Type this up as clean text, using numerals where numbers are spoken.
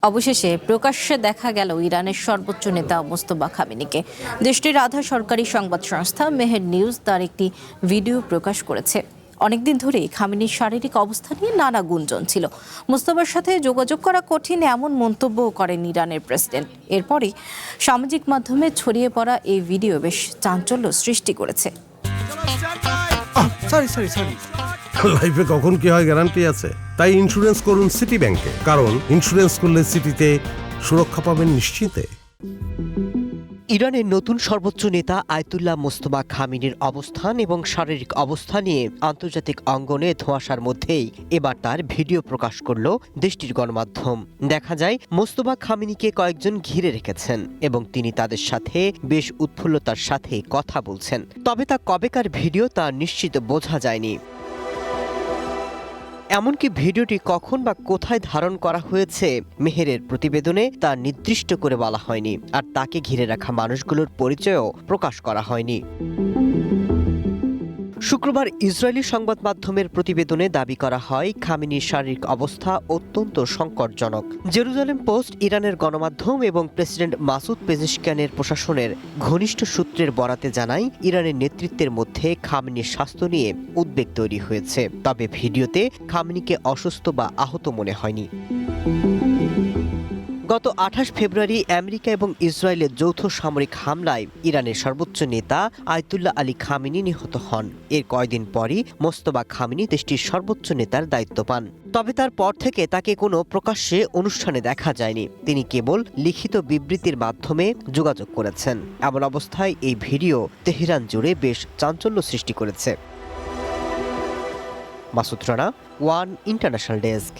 অবশেষে প্রকাশ্যে দেখা গেল ইরানের সর্বোচ্চ নেতা মোস্তফা খামেনিকে। দেশটির আধা সরকারি সংবাদ সংস্থা মেহের নিউজ তার একটি ভিডিও প্রকাশ করেছে। অনেকদিন ধরেই খামেনির শারীরিক অবস্থা নিয়ে নানা গুঞ্জন ছিল। মোস্তফার সাথে যোগাযোগ করা কঠিন এমন মন্তব্যও করেন ইরানের প্রেসিডেন্ট। এরপরই সামাজিক মাধ্যমে ছড়িয়ে পড়া এই ভিডিও বেশ চাঞ্চল্য সৃষ্টি করেছে। লাইফে কখন কি হয় গ্যারান্টি আছে, তাই ইন্স্যুরেন্স করুন সিটি ব্যাংকে, কারণ ইন্স্যুরেন্স করলে সিটিতে সুরক্ষা পাবেন নিশ্চিতে। ইরানের নতুন সর্বোচ্চ নেতা আয়াতুল্লাহ মোস্তফা খামেনির অবস্থান এবং শারীরিক অবস্থা নিয়ে আন্তর্জাতিক অঙ্গনে ধোঁয়াশার মধ্যেই এবার তার ভিডিও প্রকাশ করল দেশটির গণমাধ্যম। দেখা যায় মোস্তফা খামেনিকে কয়েকজন ঘিরে রেখেছেন এবং তিনি তাদের সাথে বেশ উৎফুল্লতার সাথে কথা বলছেন। তবে তা কবেকার ভিডিও তা নিশ্চিত বোঝা যায়নি। এমনকি ভিডিওটি কখন বা কোথায় ধারণ করা হয়েছে মেহেরের প্রতিবেদনে তা নির্দিষ্ট করে বলা হয়নি, আর তাকে ঘিরে রাখা মানুষগুলোর পরিচয়ও প্রকাশ করা হয়নি। শুক্রবার ইসরায়েলি সংবাদ মাধ্যমের প্রতিবেদনে দাবি করা হয় খামেনির শারীরিক অবস্থা অত্যন্ত সংকটজনক। জেরুজালেম পোস্ট ইরানের গণমাধ্যম এবং প্রেসিডেন্ট মাসুদ পেজেশকিয়ানের প্রশাসনের ঘনিষ্ঠ সূত্রের বরাতে জানায়, ইরানের নেতৃত্বের মধ্যে খামেনির স্বাস্থ্য নিয়ে উদ্বেগ তৈরি হয়েছে। তবে ভিডিওতে খামেনিকে অসুস্থ বা আহত মনে হয়নি। গত 28 ফেব্রুয়ারি আমেরিকা এবং ইসরায়েলের যৌথ সামরিক হামলায় ইরানের সর্বোচ্চ নেতা আয়াতুল্লাহ আলী খামেনি নিহত হন। এর কয়েকদিন পরই মোস্তফা খামেনি দেশটির সর্বোচ্চ নেতার দায়িত্ব পান। তবে তার পর থেকে তাকে কোনো প্রকাশ্যে অনুষ্ঠানে দেখা যায়নি। তিনি কেবল লিখিত বিবৃতির মাধ্যমে যোগাযোগ করেছেন। এমন অবস্থায় এই ভিডিও তেহরান জুড়ে বেশ চাঞ্চল্য সৃষ্টি করেছে। Masud Rana, one international desk.